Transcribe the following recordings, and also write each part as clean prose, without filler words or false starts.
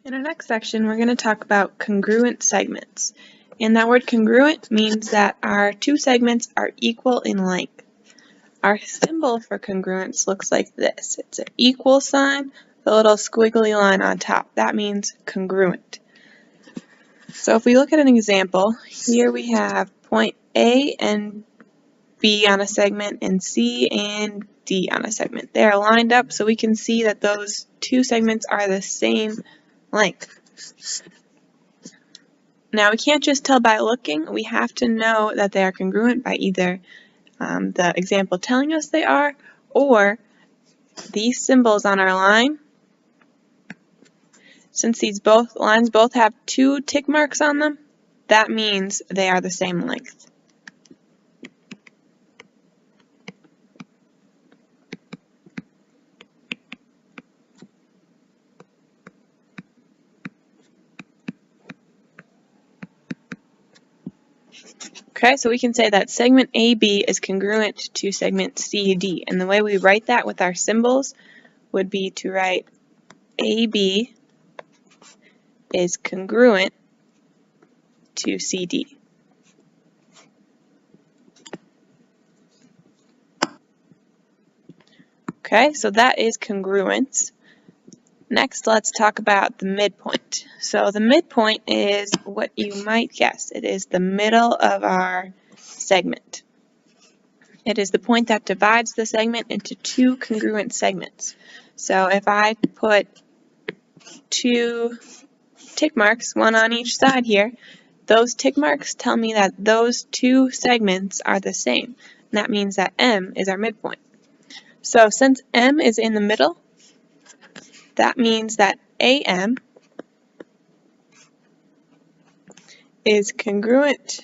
In our next section, we're going to talk about congruent segments. And that word congruent means that our two segments are equal in length. Our symbol for congruence looks like this. It's an equal sign, the little squiggly line on top. That means congruent. So if we look at an example, here we have point A and B on a segment and C and D on a segment. They are lined up so we can see that those two segments are the same length. Now we can't just tell by looking, we have to know that they are congruent by either the example telling us they are, or these symbols on our line. Since these lines both have two tick marks on them, that means they are the same length. Okay, so we can say that segment AB is congruent to segment CD, and the way we write that with our symbols would be to write AB is congruent to CD. Okay, so that is congruence. Next, let's talk about the midpoint. So the midpoint is what you might guess. It is the middle of our segment. It is the point that divides the segment into two congruent segments. So if I put two tick marks, one on each side here, those tick marks tell me that those two segments are the same. And that means that M is our midpoint. So since M is in the middle, that means that AM is congruent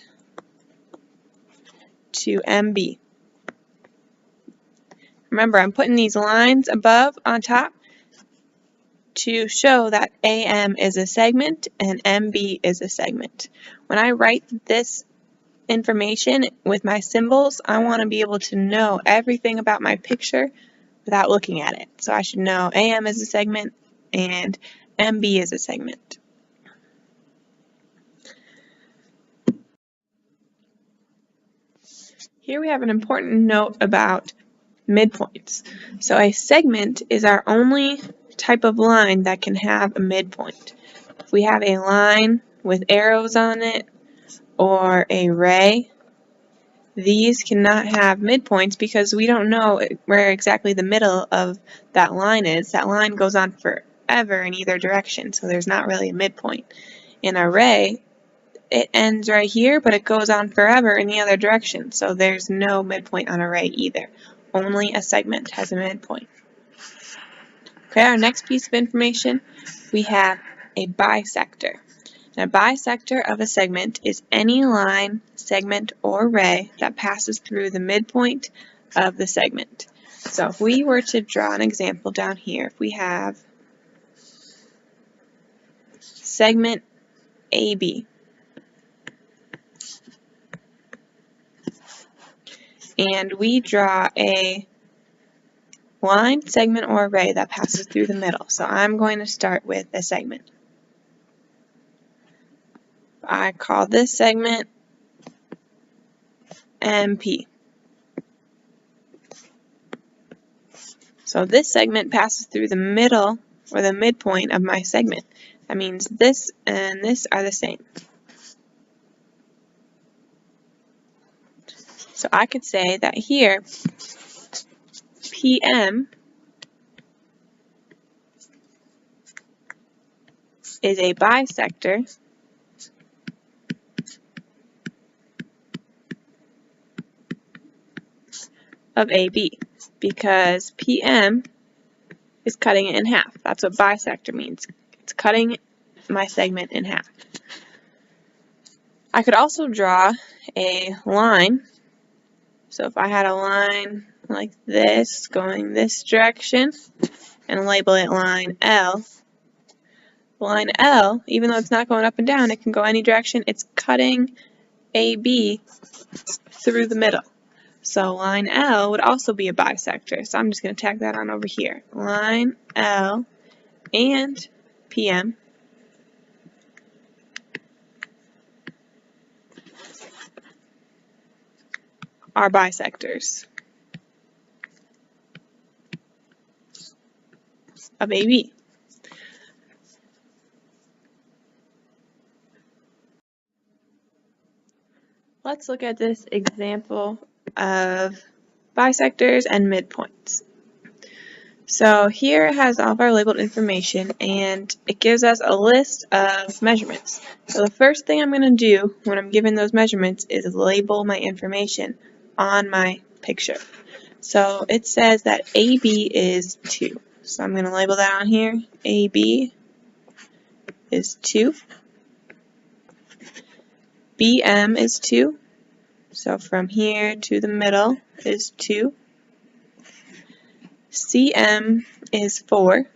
to MB. Remember, I'm putting these lines above on top to show that AM is a segment and MB is a segment. When I write this information with my symbols, I want to be able to know everything about my picture without looking at it. So I should know AM is a segment and MB is a segment. Here we have an important note about midpoints. So a segment is our only type of line that can have a midpoint. If we have a line with arrows on it or a ray, these cannot have midpoints because we don't know where exactly the middle of that line is. That line goes on forever in either direction, so there's not really a midpoint. In a ray, it ends right here, but it goes on forever in the other direction, so there's no midpoint on a ray either. Only a segment has a midpoint. Okay, our next piece of information, we have a bisector. A bisector of a segment is any line, segment, or ray that passes through the midpoint of the segment. So if we were to draw an example down here, if we have segment AB, and we draw a line, segment, or ray that passes through the middle. So I'm going to start with a segment. I call this segment MP. So this segment passes through the middle or the midpoint of my segment. That means this and this are the same. So I could say that here PM is a bisector of AB because PM is cutting it in half. That's what bisector means. It's cutting my segment in half. I could also draw a line. So if I had a line like this going this direction and label it line L, line L, even though it's not going up and down, it can go any direction. It's cutting AB through the middle. So line L would also be a bisector. So I'm just going to tag that on over here. Line L and PM are bisectors of AB. Let's look at this example of bisectors and midpoints. So here it has all of our labeled information, and it gives us a list of measurements. So the first thing I'm going to do when I'm given those measurements is label my information on my picture. So it says that AB is 2. So I'm going to label that on here. AB is 2. BM is 2. So from here to the middle is 2. CM is 4.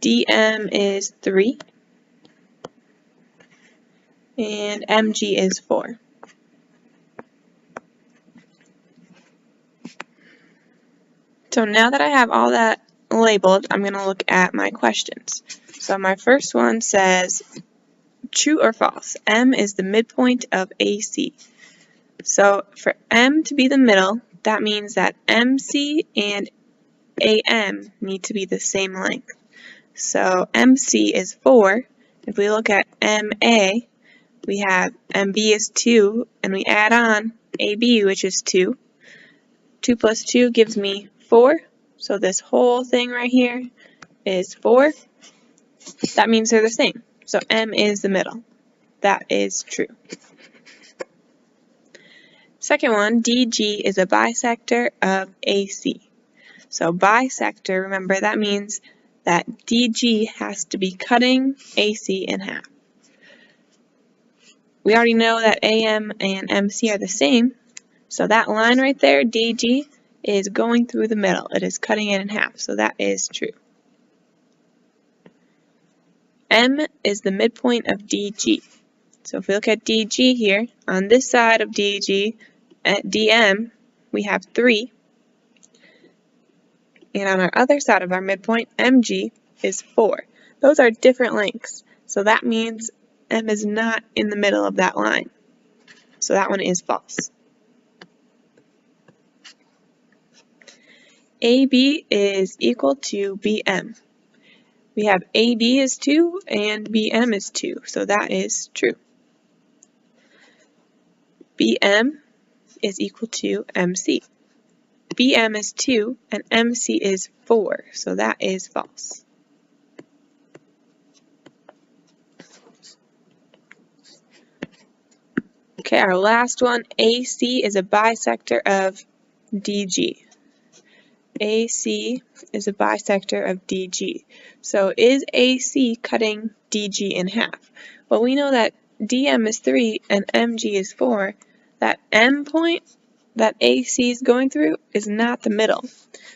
DM is 3. And MG is 4. So now that I have all that labeled, I'm going to look at my questions. So my first one says, true or false? M is the midpoint of AC. So for M to be the middle, that means that MC and AM need to be the same length. So MC is 4. If we look at MA, we have MB is 2, and we add on AB, which is 2. 2 plus 2 gives me 4. So this whole thing right here is 4. That means they're the same. So M is the middle. That is true. Second one, DG is a bisector of AC. So bisector, remember, that means that DG has to be cutting AC in half. We already know that AM and MC are the same. So that line right there, DG, is going through the middle. It is cutting it in half. So that is true. M is the midpoint of DG. So if we look at DG here, on this side of DG, at DM, we have 3. And on our other side of our midpoint, MG, is 4. Those are different lengths. So that means M is not in the middle of that line. So that one is false. AB is equal to BM. We have AB is 2 and BM is 2. So that is true. BM is equal to MC. BM is 2 and MC is 4, so that is false. Okay, our last one, AC is a bisector of DG. AC is a bisector of DG. So is AC cutting DG in half? Well, we know that DM is 3 and MG is 4. That M point that AC is going through is not the middle.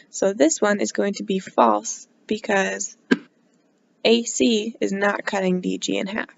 So this one is going to be false because AC is not cutting DG in half.